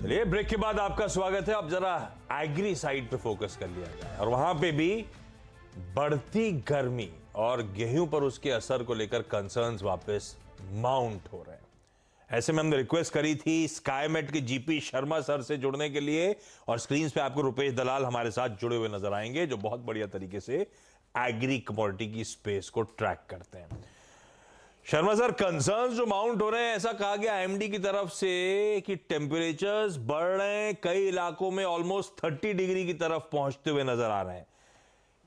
चलिए ब्रेक के बाद आपका स्वागत है। अब जरा एग्री साइड पे फोकस कर लिया जाए और वहां पे भी बढ़ती गर्मी और गेहूं पर उसके असर को लेकर कंसर्न्स वापस माउंट हो रहे हैं। ऐसे में हमने रिक्वेस्ट करी थी स्काईमेट के जीपी शर्मा सर से जुड़ने के लिए और स्क्रीन पे आपको रुपेश दलाल हमारे साथ जुड़े हुए नजर आएंगे जो बहुत बढ़िया तरीके से एग्री कमोडिटी की स्पेस को ट्रैक करते हैं। शर्मा सर, कंसर्न्स जो माउंट हो रहे हैं, ऐसा कहा गया आईएमडी की तरफ से कि टेम्परेचर्स बढ़ रहे हैं, कई इलाकों में ऑलमोस्ट 30 डिग्री की तरफ पहुंचते हुए नजर आ रहे हैं।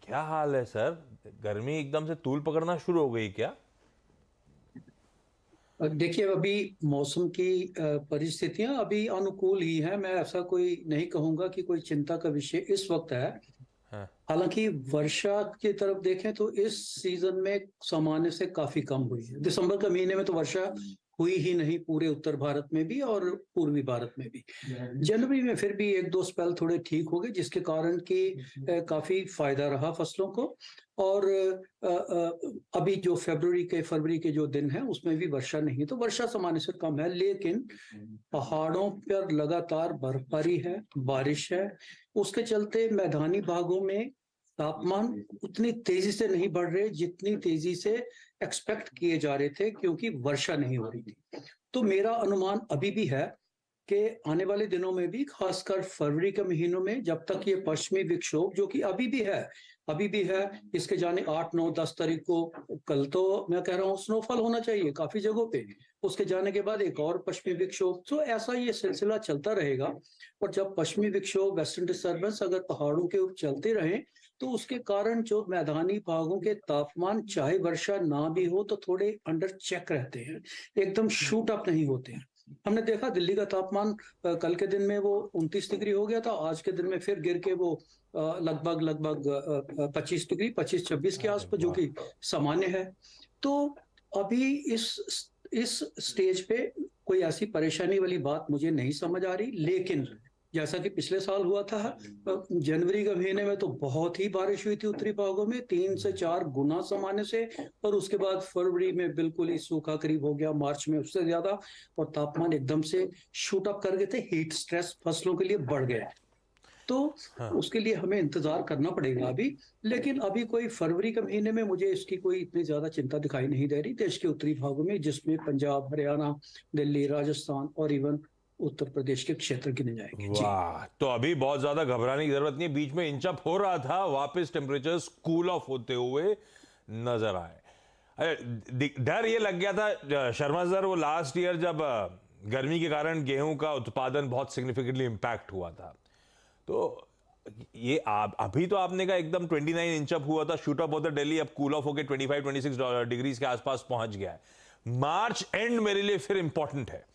क्या हाल है सर? गर्मी एकदम से तूल पकड़ना शुरू हो गई क्या? देखिए, अभी मौसम की परिस्थितियां अभी अनुकूल ही हैं। मैं ऐसा कोई नहीं कहूंगा कि कोई चिंता का विषय इस वक्त है। हाँ। हालांकि वर्षा की तरफ देखें तो इस सीजन में सामान्य से काफी कम हुई है। दिसंबर के महीने में तो वर्षा हुई ही नहीं पूरे उत्तर भारत में भी और पूर्वी भारत में भी। जनवरी में फिर भी एक दो स्पेल थोड़े ठीक हो गए जिसके कारण कि काफी फायदा रहा फसलों को। और अभी जो फरवरी के जो दिन हैं उसमें भी वर्षा नहीं है, तो वर्षा सामान्य से कम है। लेकिन पहाड़ों पर लगातार बर्फबारी है, बारिश है, उसके चलते मैदानी भागों में तापमान उतनी तेजी से नहीं बढ़ रहे जितनी तेजी से एक्सपेक्ट किए जा रहे थे, क्योंकि वर्षा नहीं हो रही थी। तो मेरा अनुमान अभी भी है कि आने वाले दिनों में भी, खासकर फरवरी के महीनों में, जब तक ये पश्चिमी विक्षोभ जो कि अभी भी है, इसके जाने 8, 9, 10 तारीख को, कल तो मैं कह रहा हूँ स्नोफॉल होना चाहिए काफी जगहों पे, उसके जाने के बाद एक और पश्चिमी विक्षोभ, तो ऐसा ये सिलसिला चलता रहेगा। और जब पश्चिमी विक्षोभ, वेस्टर्न डिस्टर्बेंस अगर पहाड़ों के ऊपर चलते रहे तो उसके कारण जो मैदानी भागों के तापमान, चाहे वर्षा ना भी हो, तो थोड़े अंडर चेक रहते हैं, एकदम शूट अप नहीं होते हैं। हमने देखा दिल्ली का तापमान कल के दिन में वो 29 डिग्री हो गया था, आज के दिन में फिर गिर के वो लगभग 25 डिग्री, 25-26 के आसपास, जो कि सामान्य है। तो अभी इस स्टेज पे कोई ऐसी परेशानी वाली बात मुझे नहीं समझ आ रही। लेकिन जैसा कि पिछले साल हुआ था, जनवरी के महीने में तो बहुत ही बारिश हुई थी उत्तरी भागों में, 3 से 4 गुना सामान्य से, और उसके बाद फरवरी में बिल्कुल ही सूखा करीब हो गया, मार्च में उससे ज्यादा, और तापमान एकदम से शूट अप कर गए थे। हीट स्ट्रेस फसलों के लिए बढ़ गया, तो हाँ। उसके लिए हमें इंतजार करना पड़ेगा अभी। लेकिन अभी कोई फरवरी के महीने में मुझे इसकी कोई इतनी ज्यादा चिंता दिखाई नहीं दे रही देश के उत्तरी भागों में, जिसमें पंजाब, हरियाणा, दिल्ली, राजस्थान और इवन उत्तर प्रदेश के क्षेत्र गिने जाएंगे। जी, वाह, तो अभी बहुत ज्यादा घबराने की जरूरत नहीं है। बीच में इंचअप हो रहा था, वापस टेम्परेचर्स कूल ऑफ होते हुए नजर आए। अरे डर ये लग गया था शर्मा सर, वो लास्ट ईयर जब गर्मी के कारण गेहूं का उत्पादन बहुत सिग्निफिकेंटली इंपैक्ट हुआ था, तो ये अभी तो आपने कहा एकदम 29 इंचअप हुआ था, शूट अप होता दिल्ली, अब कूल ऑफ होकर 25-26 डिग्रीज के आसपास पहुंच गया है। मार्च एंड मेरे लिए फिर इंपॉर्टेंट है।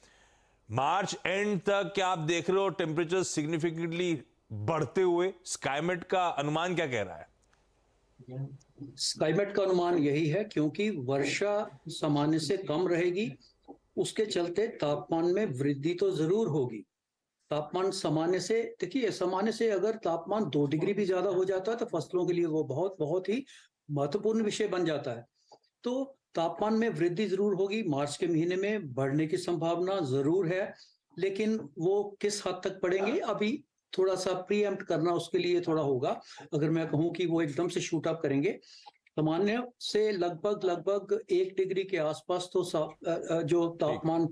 मार्च एंड तक क्या आप देख रहे हो टेम्परेचर सिग्निफिकेंटली बढ़ते हुए? स्काईमेट का अनुमान क्या कह रहा है? स्काईमेट का अनुमान यही है, क्योंकि वर्षा सामान्य से कम रहेगी, उसके चलते तापमान में वृद्धि तो जरूर होगी। तापमान सामान्य से, देखिए, सामान्य से अगर तापमान 2 डिग्री भी ज्यादा हो जाता है तो फसलों के लिए वो बहुत बहुत ही महत्वपूर्ण विषय बन जाता है। तो तापमान में वृद्धि जरूर होगी, मार्च के महीने में बढ़ने की संभावना जरूर है। लेकिन वो किस हद तक बढ़ेंगे, अभी थोड़ा सा प्रीएम्प्ट करना उसके लिए थोड़ा होगा। अगर मैं कहूं कि वो एकदम से शूट अप करेंगे, सामान्य से लगभग 1 डिग्री के आसपास, तो जो ठीक। तापमान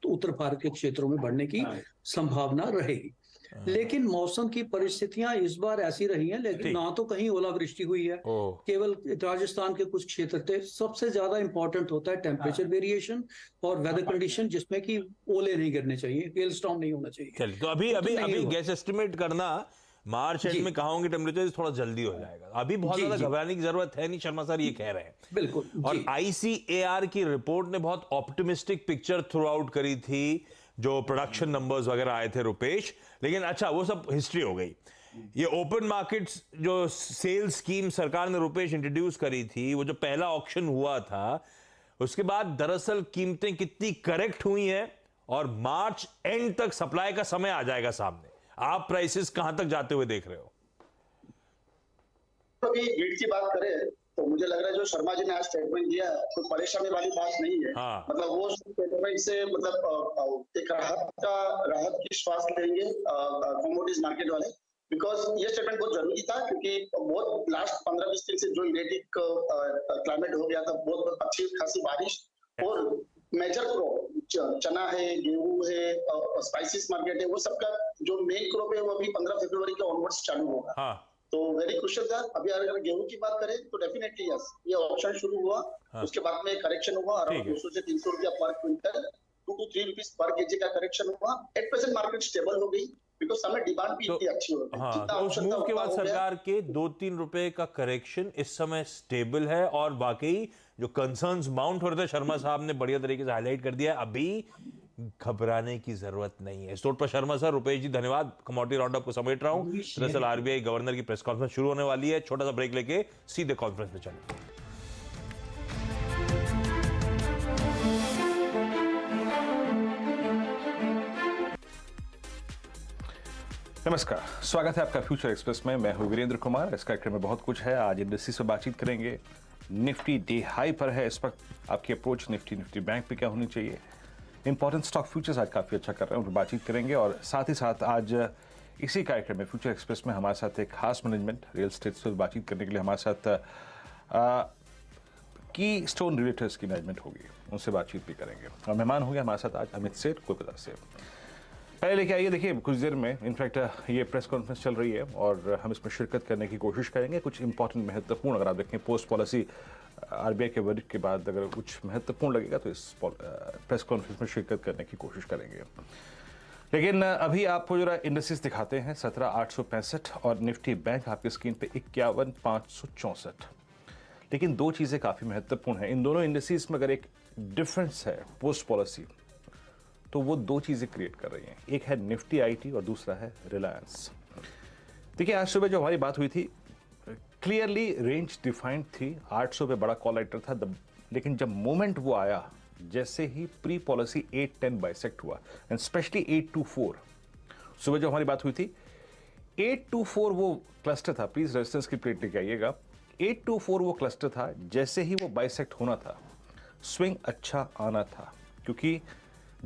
उत्तर भारत के क्षेत्रों में बढ़ने की संभावना रहेगी। लेकिन मौसम की परिस्थितियां इस बार ऐसी रही हैं, लेकिन ठीक। ना तो कहीं ओलावृष्टि हुई है, ओ। केवल राजस्थान के कुछ क्षेत्र थे। सबसे ज्यादा इंपॉर्टेंट होता है टेम्परेचर वेरिएशन और वेदर कंडीशन, जिसमें कि ओले नहीं गिरने चाहिए, हेल स्टॉर्म नहीं होना चाहिए। चलिए, तो अभी वो तो अभी नहीं अभी हुआ। गैस एस्टिमेट करना मार्च एंड जी, में कहा होंगे टेम्परेचर थोड़ा जल्दी हो जाएगा। अभी बहुत जी, ज्यादा जी, घबराने की जरूरत है नहीं, शर्मा सर ये कह रहे हैं। बिल्कुल, जी, और आईसीएआर की रिपोर्ट ने बहुत ऑप्टिमिस्टिक पिक्चर थ्रू आउट करी थी, जो प्रोडक्शन नंबर्स वगैरह आए थे रुपेश। लेकिन अच्छा, वो सब हिस्ट्री हो गई। ये ओपन मार्केट्स जो सेल्स स्कीम सरकार ने रुपेश इंट्रोड्यूस करी थी, वो जो पहला ऑक्शन हुआ था, उसके बाद दरअसल कीमतें कितनी करेक्ट हुई हैं और मार्च एंड तक सप्लाई का समय आ जाएगा सामने। आप प्राइसेस कहां तक जाते हुए देख रहे हो? तो अभी हीट की बात करें तो मुझे लग रहा है जो शर्मा जी ने आज स्टेटमेंट दिया कोई परेशानी वाली बात नहीं है। हाँ। मतलब वो स्टेटमेंट से मतलब एक राहत की श्वास लेंगे कमोडिटीज मार्केट वाले, बिकॉज ये स्टेटमेंट बहुत जरूरी था, क्योंकि बहुत लास्ट 15-20 दिन से जो इरेटिक क्लाइमेट हो गया था, बहुत अच्छी खासी बारिश और मेजर क्रॉप चना है, गेहूं है, स्पाइसेस मार्केट है, वो सबका जो मेन क्रॉप है वो अभी 15 फरवरी के ऑनवर्ड्स चालू होगा। हाँ। तो वेरी क्रुशियल था। अभी अगर गेहूं की बात करें तो डेफिनेटली यस, ये ऑप्शन शुरू हुआ। हाँ। उसके बाद में करेक्शन हुआ अराउंड 200 से 300 रुपया पर quintal, 2 to 3 rupees per KG का करेक्शन हुआ। एट प्रेजेंट मार्केट स्टेबल हो गई, बिकॉज समय डिमांड भी इतनी अच्छी हो गई। हाँ, जितना तो उस ऑप्शन था मूव के उतना बाद हो गया। सरकार के 2-3 रुपए का करेक्शन इस समय स्टेबल है और वाकई जो कंसर्न्स माउंट हो रहे थे, शर्मा साहब ने बढ़िया तरीके से हाईलाइट कर दिया। अभी घबराने की जरूरत नहीं है। इस नोट पर शर्मा सर, रुपेश जी धन्यवाद। कमोडिटी राउंड अप को समेट रहा हूं। दरअसल आरबीआई गवर्नर की प्रेस कॉन्फ्रेंस शुरू होने वाली है। छोटा सा ब्रेक लेके सीधे कॉन्फ्रेंस में चलें। नमस्कार, स्वागत है आपका फ्यूचर एक्सप्रेस में। मैं हूं वीरेंद्र कुमार। इस कार्यक्रम में बहुत कुछ है। आज इंडस्ट्री से बातचीत करेंगे। निफ्टी डे हाई पर है इस वक्त। आपकी अप्रोच निफ्टी बैंक पे क्या होनी चाहिए। इंपॉर्टेंट स्टॉक फ्यूचर्स आज काफ़ी अच्छा कर रहे हैं, उन पर बातचीत करेंगे। और साथ ही साथ आज इसी कार्यक्रम में फ्यूचर एक्सप्रेस में हमारे साथ एक खास मैनेजमेंट रियल एस्टेट से बातचीत करने के लिए हमारे साथ की स्टोन रिलेटर्स की मैनेजमेंट होगी, उनसे बातचीत भी करेंगे। और मेहमान होंगे हमारे साथ आज अमित सेठ कोलकाता से। पहले लेके आइए, देखिए कुछ देर में इनफैक्ट ये प्रेस कॉन्फ्रेंस चल रही है और हम इसमें शिरकत करने की कोशिश करेंगे। कुछ इंपॉर्टेंट महत्वपूर्ण, अगर आप देखें पोस्ट पॉलिसी आरबीआई के वर्डिक्ट के बाद अगर कुछ महत्वपूर्ण लगेगा तो इस प्रेस कॉन्फ्रेंस में शिरकत करने की कोशिश करेंगे। लेकिन अभी आपको जरा इंडेक्सेस दिखाते हैं। 17,865 और निफ्टी बैंक आपकी स्क्रीन पे 51,564। लेकिन दो चीज़ें काफ़ी महत्वपूर्ण हैं। इन दोनों इंडेक्सेस में अगर एक डिफरेंस है पोस्ट पॉलिसी, तो वो दो चीज़ें क्रिएट कर रही हैं। एक है निफ्टी आईटी और दूसरा है रिलायंस। देखिए आज सुबह जो हमारी बात हुई थी, क्लियरली रेंज डिफाइंड थी। 800 पे बड़ा कॉल राइटर था, लेकिन जब मोमेंट वो आया, जैसे ही प्री पॉलिसी 810 बाइसेक्ट हुआ एंड स्पेशली 824, सुबह जो हमारी बात हुई थी 824 वो क्लस्टर था। प्लीज रेजिस्टेंस की प्लेट लेके आइएगा। 824 वो क्लस्टर था, जैसे ही वो बाइसेक्ट होना था स्विंग अच्छा आना था, क्योंकि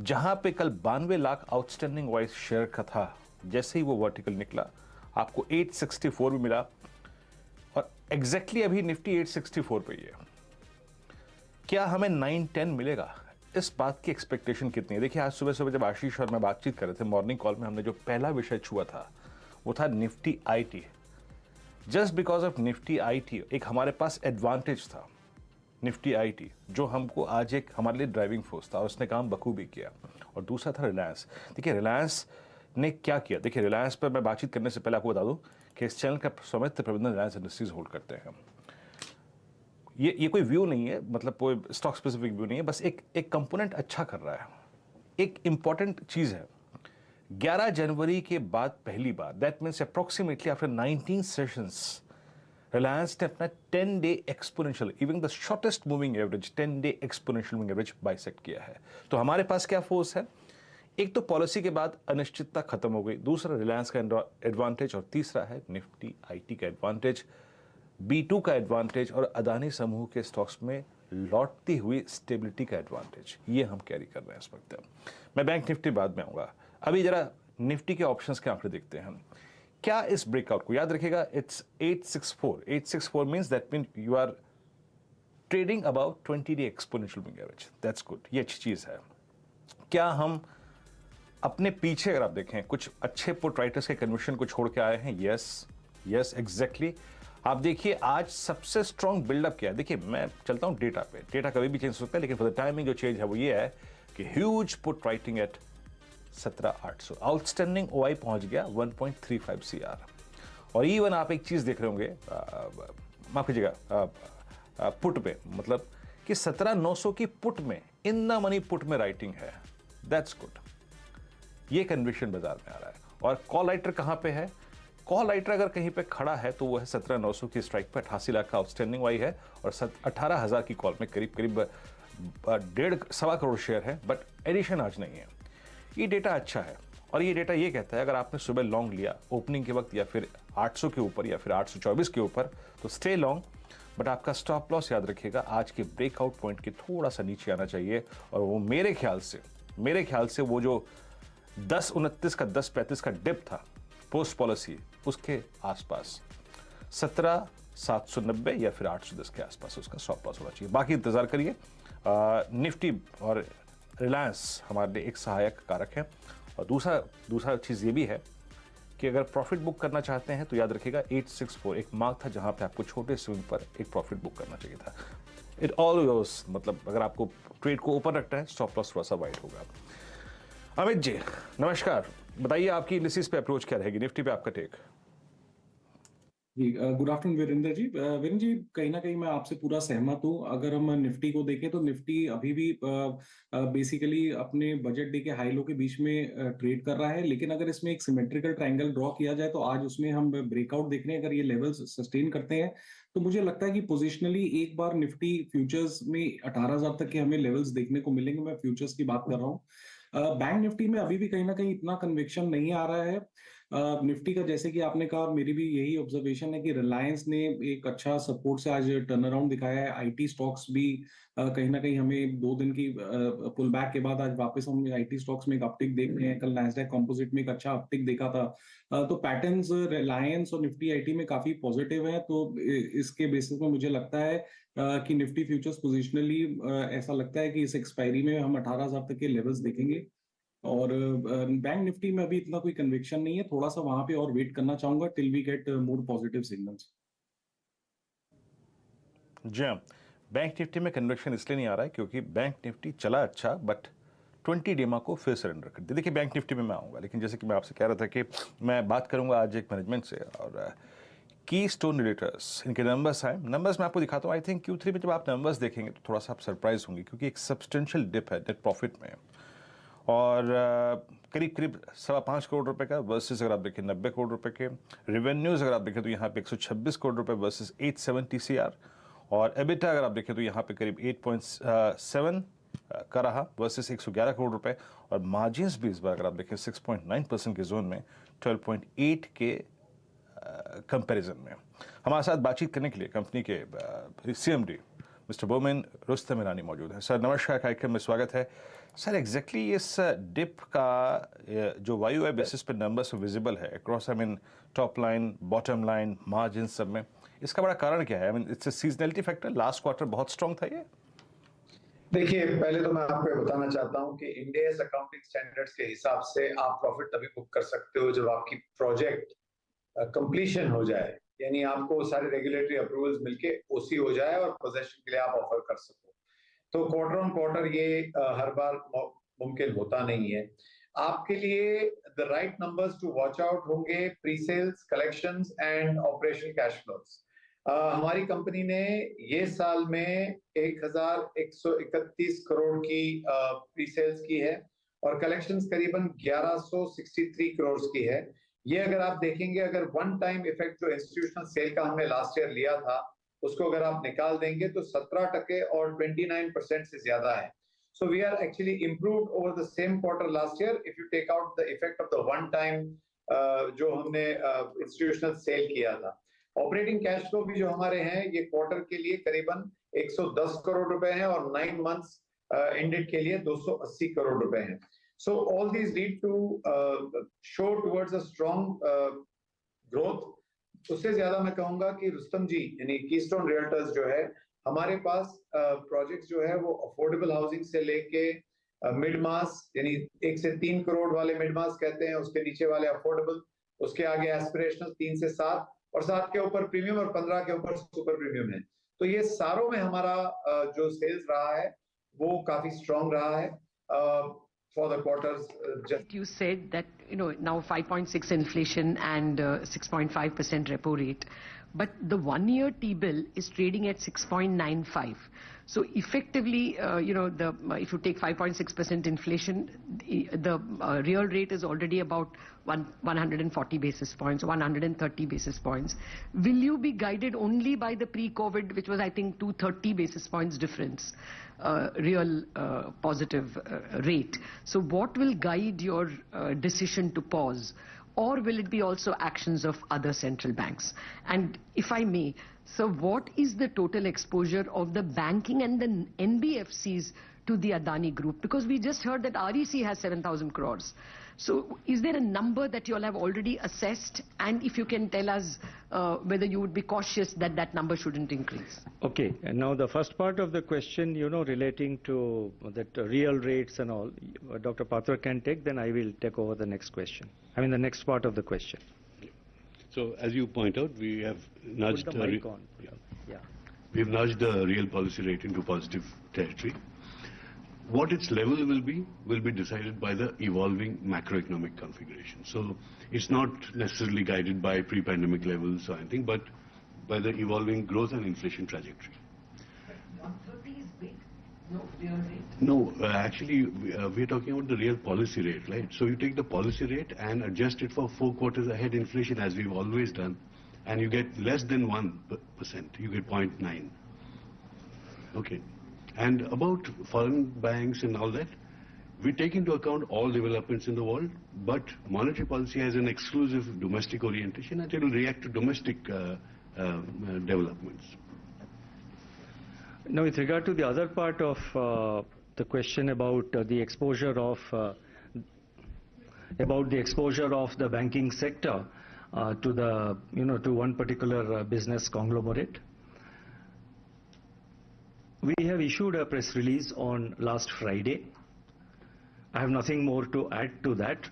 जहां पे कल 92 लाख आउटस्टैंडिंग वाइज शेयर का था, जैसे ही वो वर्टिकल निकला आपको 864 भी मिला और एग्जैक्टली अभी निफ्टी 864 पे ही है। क्या हमें 910 मिलेगा, इस बात की एक्सपेक्टेशन कितनी है? देखिए आज सुबह सुबह जब आशीष और मैं बातचीत कर रहे थे मॉर्निंग कॉल में, हमने जो पहला विषय छुआ था वो था Nifty IT. Just because of Nifty IT एक हमारे पास एडवांटेज था, निफ्टी आईटी, जो हमको आज एक हमारे लिए ड्राइविंग फोर्स था और उसने काम बखूबी किया। और दूसरा था रिलायंस। देखिए रिलायंस ने क्या किया। देखिए रिलायंस पर मैं बातचीत करने से पहले आपको बता दूं कि इस चैनल का स्वामित्व प्रबंधन रिलायंस इंडस्ट्रीज होल्ड करते हैं। ये कोई व्यू नहीं है, मतलब कोई स्टॉक स्पेसिफिक व्यू नहीं है, बस एक कंपोनेंट अच्छा कर रहा है। एक इंपॉर्टेंट चीज है, 11 जनवरी के बाद पहली बार, that means approximately after 19 sessions, Reliance ने अपना 10 day exponential, even the shortest moving average 10 day exponential moving average bisect किया है। तो हमारे पास क्या फोर्स है? एक तो पॉलिसी के बाद अनिश्चितता खत्म हो गई, दूसरा रिलायंस का एडवांटेज और तीसरा है निफ्टी आईटी का एडवांटेज, B2 का एडवांटेज और अदानी समूह के स्टॉक्स में लौटती हुई स्टेबिलिटी का एडवांटेज। ये हम कैरी कर रहे हैं इस वक्त। मैं बैंक निफ्टी बाद में आऊंगा। अभी जरा निफ्टी के ऑप्शंस के आंकड़े देखते हैं। क्या इस ब्रेकआउट को याद रखेगा, it's 864 means that mean you are trading about 20 day exponential moving average. That's good, ये अच्छी चीज है। क्या हम अपने पीछे अगर आप देखें कुछ अच्छे पुट राइटर्स के कन्विक्शन को छोड़ के आए हैं? Yes exactly. आप देखिए आज सबसे स्ट्रॉन्ग बिल्डअप किया है। देखिए मैं चलता हूं डेटा पे, डेटा कभी भी चेंज हो सकता है, लेकिन फॉर द टाइमिंग जो चेंज है वो ये है कि huge put writing at 17,800, outstanding OI पहुंच गया 1.35 CR। और इवन आप एक चीज देख रहे होंगे, माफ कीजिएगा, पुट पे, मतलब कि 17,900 की पुट में, इन द मनी पुट में राइटिंग है। दैट्स गुड, ये कन्विक्शन बाजार में आ रहा है। और कॉल राइटर कहां पे है? कॉल राइटर अगर कहीं पे खड़ा है तो वो है 17,900 की स्ट्राइक पर, 88 लाख का आउटस्टैंडिंग वाई है और 18,000 की कॉल में करीब 1.5-1.25 करोड़ शेयर है, बट एडिशन आज नहीं है। ये डेटा अच्छा है और ये डेटा ये कहता है अगर आपने सुबह लॉन्ग लिया ओपनिंग के वक्त या फिर 800 के ऊपर या फिर 824 के ऊपर तो स्टे लॉन्ग, बट आपका स्टॉप लॉस याद रखिएगा आज के ब्रेकआउट पॉइंट के थोड़ा सा नीचे आना चाहिए, और वो मेरे ख्याल से वो जो 10.29 का 10.35 का डिप था पोस्ट पॉलिसी, उसके आसपास 17,790 या फिर 810 के आसपास उसका स्टॉप लॉस होना चाहिए। बाकी इंतजार करिए। निफ्टी और रिलायंस हमारे लिए एक सहायक कारक है, और दूसरा चीज़ ये भी है कि अगर प्रॉफिट बुक करना चाहते हैं तो याद रखिएगा 864 एक मार्क था जहां पे आपको छोटे स्विंग पर एक प्रॉफिट बुक करना चाहिए था। इट ऑल गोस, मतलब अगर आपको ट्रेड को ओपन रखना है स्टॉप लॉस थोड़ा सा वाइड होगा। अमित जी नमस्कार, बताइए आपकी इंडिसेस पे अप्रोच क्या रहेगी, निफ्टी पे आपका टेक। जी गुड आफ्टरनून वीरेंद्र जी। वीरेंद्र जी कहीं ना कहीं मैं आपसे पूरा सहमत हूं। अगर हम निफ्टी को देखें तो निफ्टी अभी भी बेसिकली अपने बजट डे के हाई लो के बीच में ट्रेड कर रहा है, लेकिन अगर इसमें एक सिमेट्रिकल ट्रायंगल ड्रॉ किया जाए तो आज उसमें हम ब्रेकआउट देख रहे हैं। अगर ये लेवल्स सस्टेन करते हैं तो मुझे लगता है कि पोजिशनली एक बार निफ्टी फ्यूचर्स में 18,000 तक के हमें लेवल्स देखने को मिलेंगे। मैं फ्यूचर्स की बात कर रहा हूँ। बैंक निफ्टी में अभी भी कहीं ना कहीं इतना कन्विक्शन नहीं आ रहा है। निफ्टी का जैसे कि आपने कहा, मेरी भी यही ऑब्जर्वेशन है कि रिलायंस ने एक अच्छा सपोर्ट से आज टर्न अराउंड दिखाया है। आईटी स्टॉक्स भी कहीं ना कहीं हमें 2 दिन की पुल बैक के बाद आज वापस हम आईटी स्टॉक्स में एक अपटिक देख रहे हैं। कल नैस्डैक कंपोजिट में एक अच्छा अपटिक देखा था। तो पैटर्न्स रिलायंस और निफ्टी आईटी में काफी पॉजिटिव है। तो इसके बेसिस में मुझे लगता है कि निफ्टी फ्यूचर्स पोजिशनली ऐसा लगता है कि इस एक्सपायरी में हम 18,000 तक के लेवल्स देखेंगे। और बैंक निफ्टी में अभी इतना कोई कन्विक्शन नहीं है, थोड़ा सा वहां पे और वेट करना चाहूंगा till we get more positive signals. जी हाँ, बैंक निफ्टी में कन्विक्शन इसलिए नहीं आ रहा है क्योंकि बैंक निफ्टी चला अच्छा, बट 20 डेमा को फिर सरेंडर कर दिया। देखिए बैंक निफ्टी में मैं आऊँगा, लेकिन जैसे कि मैं आपसे कह रहा था कि मैं बात करूँगा आज एक मैनेजमेंट से, और की स्टोन रिलेटर्स इनके नंबर्स आए। नंबर्स मैं आपको दिखाता हूँ। आई थिंक Q3 में जब आप नंबर्स देखेंगे तो थोड़ा सा आप सरप्राइज होंगे, क्योंकि एक सब्सटेंशियल डिप है नेट प्रॉफिट में, और करीब 5.25 करोड़ रुपए का वर्सेस अगर आप देखें 90 करोड़ रुपए के रेवेन्यूज अगर आप देखें तो यहाँ पे 126 करोड़ रुपए वर्सेस 870 CR, और एबिटा अगर आप देखें तो यहाँ पे करीब 8.7 का रहा वर्सेस 111 करोड़ रुपए, और मार्जिन्स भी इस बार अगर आप देखें 6.9% के जोन में 12.8 के कंपैरिजन में। हमारे साथ बातचीत करने के लिए कंपनी के CMD मिस्टर बोमेन रुस्तम ईरानी मौजूद है। सर नमस्कार, कार्यक्रम में स्वागत है। सर एग्जैक्टली इस डिप का जो वाई बेसिस पे नंबर्स विजिबल है across, I mean top line, bottom line, margin सब में, इसका बड़ा कारण क्या है? I mean it's a seasonality factor, last quarter बहुत स्ट्रांग था ये। देखिए पहले तो मैं आपको बताना चाहता हूं कि इंडियन अकाउंटिंग स्टैंडर्ड्स के हिसाब से आप प्रॉफिट तभी बुक कर सकते हो जब आपकी प्रोजेक्ट कंप्लीशन हो जाए, यानी आपको सारे रेगुलेटरी अप्रूवल्स मिलके ओसी हो जाए और पोजेशन के लिए आप ऑफर कर सको। तो क्वार्टर ऑन क्वार्टर ये हर बार मुमकिन होता नहीं है। आपके लिए the right numbers to watch out होंगे pre sales, collections and operation cash flows. हमारी कंपनी ने ये साल में 1,131 करोड़ की प्री सेल्स की है और कलेक्शंस करीबन 1,163 करोड़ की है। ये अगर आप देखेंगे, अगर वन टाइम इफेक्ट जो इंस्टीट्यूशनल सेल का हमने लास्ट ईयर लिया था उसको अगर आप निकाल देंगे तो 17% और 29% से ज्यादा है। So we are actually improved over the same quarter last year if you take out the effect of the one time जो हमने इंस्टीट्यूशनल सेल किया था। ऑपरेटिंग कैश फ्लो भी जो हमारे हैं ये क्वार्टर के लिए करीबन 110 करोड़ रुपए हैं और 9 मंथ्स एंडेड के लिए 280 करोड़ रुपए हैं। So all these lead to show towards a strong growth। उससे ज्यादा मैं कहूंगा कि रुस्तम जी यानी कीस्टोन रियल्टर्स जो है, हमारे पास प्रोजेक्ट्स जो है वो अफोर्डेबल हाउसिंग से लेके मिड मास यानी 1 से 3 करोड़ वाले मिड मास कहते हैं, उसके नीचे वाले अफोर्डेबल, उसके आगे एस्पिरेशनल 3 से 7 और 7 के ऊपर प्रीमियम और 15 के ऊपर सुपर प्रीमियम है। तो ये सारों में हमारा जो सेल्स रहा है वो काफी स्ट्रांग रहा है for the quarters. You said that, now 5.6 inflation and 6.5% repo rate, but the 1-year T-bill is trading at 6.95. So effectively, if you take 5.6% inflation, the real rate is already about 140 basis points, 130 basis points. Will you be guided only by the pre-COVID, which was I think 230 basis points difference, real positive rate? So what will guide your decision to pause? Or will it be also actions of other central banks? And if I may, So what is the total exposure of the banking and the NBFCs to the Adani Group? Because we just heard that REC has 7,000 crores. So is there a number that you all have already assessed? And if you can tell us whether you would be cautious that that number shouldn't increase. Okay, and now the first part of the question, relating to that real rates and all, Dr. Patra can take, then I will take over the next question. I mean the next part of the question. So as you point out, we have nudged Put the mic on. Yeah. we have nudged the real policy rate into positive territory. What its level will be decided by the evolving macroeconomic configuration. So it's not necessarily guided by pre-pandemic levels or anything, but by the evolving growth and inflation trajectory. 130 is big. No, real rate. No, actually, we're talking about the real policy rate, right? So you take the policy rate and adjust it for 4 quarters ahead inflation, as we've always done, and you get less than 1%. You get 0.9. Okay. And about foreign banks and all that, we take into account all developments in the world, but monetary policy has an exclusive domestic orientation, and it will react to domestic developments. Now, with regard to the other part of the question about the exposure of the banking sector to the to one particular business conglomerate, we have issued a press release on last Friday. I have nothing more to add to that.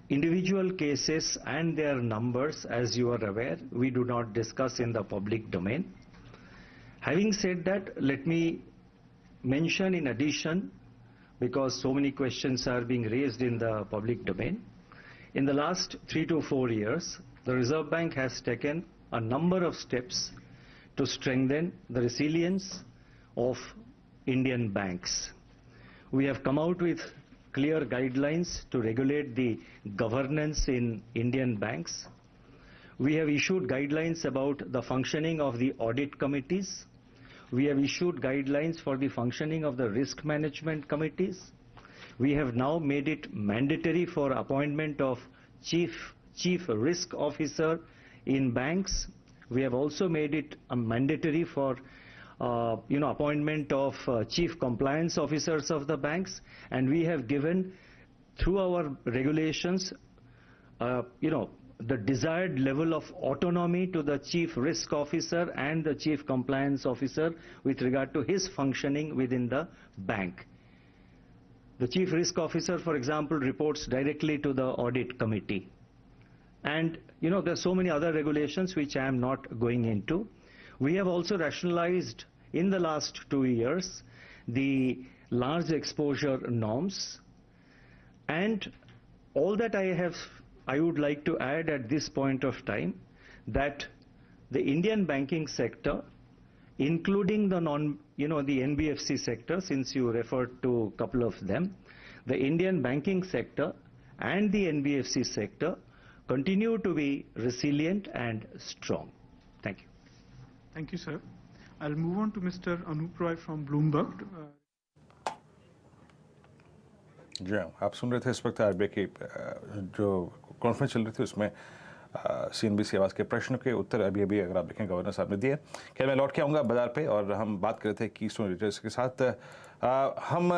Individual cases and their numbers, as you are aware, we do not discuss in the public domain. Having said that, let me mention in addition, because so many questions are being raised in the public domain, in the last 3 to 4 years, the Reserve Bank has taken a number of steps to strengthen the resilience of Indian banks. We have come out with clear guidelines to regulate the governance in Indian banks. We have issued guidelines about the functioning of the audit committees. We have issued guidelines for the functioning of the risk management committees. We have now made it mandatory for appointment of chief risk officer in banks. We have also made it mandatory for appointment of chief compliance officers of the banks, and we have given through our regulations the desired level of autonomy to the chief risk officer and the chief compliance officer with regard to his functioning within the bank. The chief risk officer, for example, reports directly to the audit committee. And there are so many other regulations which I am not going into. We have also rationalized in the last 2 years the large exposure norms, and all that I would like to add at this point of time that the Indian banking sector, including the the NBFC sector, since you referred to a couple of them, the Indian banking sector and the NBFC sector continue to be resilient and strong. Thank you. Thank you, sir. I'll move on to Mr. Anup Roy from Bloomberg. जी हाँ, आप सुन रहे थे इस वक्त RBI की जो conference चल रही थी, उसमें CNBC आवाज़ के प्रश्न के उत्तर अभी अगर आप देखें गवर्नर साहब ने दिए। क्या मैं लौट के आऊँगा बाजार पे, और हम बात कर रहे थे कीस्टोन रीटेलर्स के साथ। हम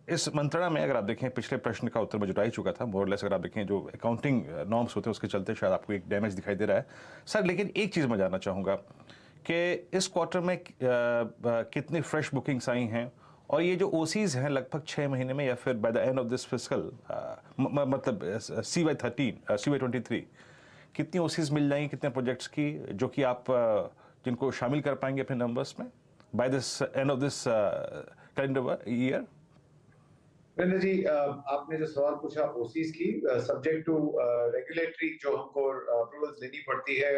इस मंत्रणा में अगर आप देखें पिछले प्रश्न का उत्तर मैं जुटा ही चुका था मोरलेस। अगर आप देखें जो अकाउंटिंग नॉर्म्स होते हैं उसके चलते शायद आपको एक डैमेज दिखाई दे रहा है सर, लेकिन एक चीज़ मैं जानना चाहूँगा कि इस क्वार्टर में कितनी फ्रेश बुकिंग्स आई हैं, और ये जो ओसीज हैं लगभग 6 महीने में या फिर by the end of this fiscal मतलब CY23 कितनी ओसीज मिल जाएंगी, कितने प्रोजेक्ट्स की जो कि आप जिनको शामिल कर पाएंगे अपने नंबर्स में by this end of this calendar year? Virendra ji, आपने जो सवाल पूछा ओसीज की, सब्जेक्ट टू रेगुलेटरी जो हमको अप्रूवल्स लेनी पड़ती है,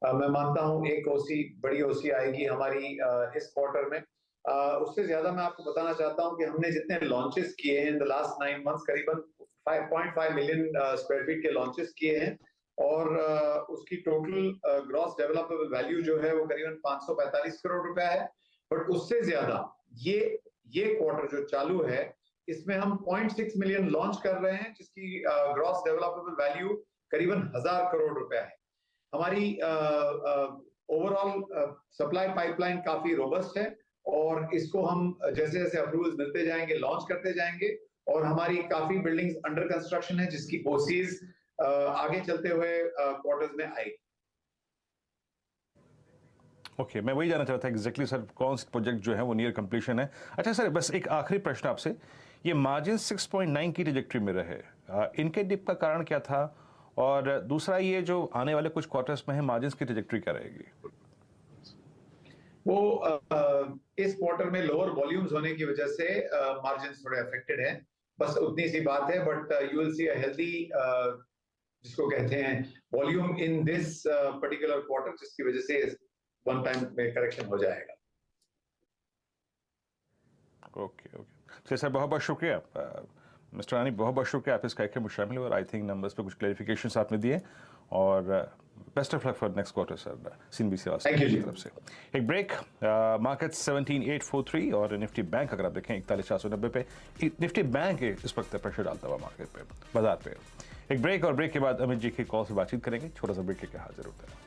मैं मानता हूं एक ओसी बड़ी ओसी आएगी हमारी इस क्वार्टर में। उससे ज्यादा मैं आपको बताना चाहता हूं कि हमने जितने लॉन्चेस किए हैं इन द लास्ट 9 मंथ्स, करीबन 5.5 मिलियन स्क्वायर फीट के लॉन्चेस किए हैं, और उसकी टोटल ग्रॉस डेवलपेबल वैल्यू जो है वो करीबन 545 करोड़ रुपया है। बट उससे ज्यादा ये क्वार्टर जो चालू है इसमें हम 0.6 मिलियन लॉन्च कर रहे हैं, जिसकी ग्रॉस डेवलपेबल वैल्यू करीबन 1000 करोड़ रुपया है। हमारी ओवरऑल सप्लाई पाइपलाइन काफी रोबस्ट है और इसको हम जैसे जैसे अप्रूवल्स मिलते जाएंगे लॉन्च करते जाएंगे और हमारी काफी बिल्डिंग्स अंडर कंस्ट्रक्शन है जिसकी ओसीज आगे चलते हुए क्वार्टर्स में आएगी। ओके, मैं वही जानना चाहता था एग्जैक्टली सर कौन सा प्रोजेक्ट जो है वो नियर कंप्लीशन है। अच्छा सर, बस एक आखिरी प्रश्न आपसे, ये मार्जिन 6.9 की ट्रैजेक्टरी में रहे, इनके डिप का कारण क्या था, और दूसरा ये जो आने वाले कुछ क्वार्टर्स में है मार्जिन की ट्रैजेक्टरी क्या रहेगी? वो इस क्वार्टर में लोअर वॉल्यूम्स होने की वजह से मार्जिन थोड़े अफेक्टेड हैं, बस उतनी सी बात है। But you will see a healthy जिसको कहते हैं volume in this particular quarter, जिसकी वजह से वन टाइम में करेक्शन हो जाएगा। ओके ओके सर, बहुत बहुत शुक्रिया मिस्टर रानी, बहुत बहुत शुक्रिया आप इस कार्यक्रम में शामिल हुए और आई थिंक नंबर्स पे कुछ क्लैरिफिकेशंस आपने दिए और best of luck for next quarter sir CNBC की तरफ से। एक ब्रेक, मार्केट 17,843 और निफ्टी बैंक अगर आप देखें 41,490 पे, निफ्टी बैंक इस वक्त प्रेशर डालता हुआ मार्केट पे, बाजार पे। एक ब्रेक और ब्रेक के बाद अमित जी की कॉल से बातचीत करेंगे, छोटा सा ब्रेक लेकर हाजिर होता है।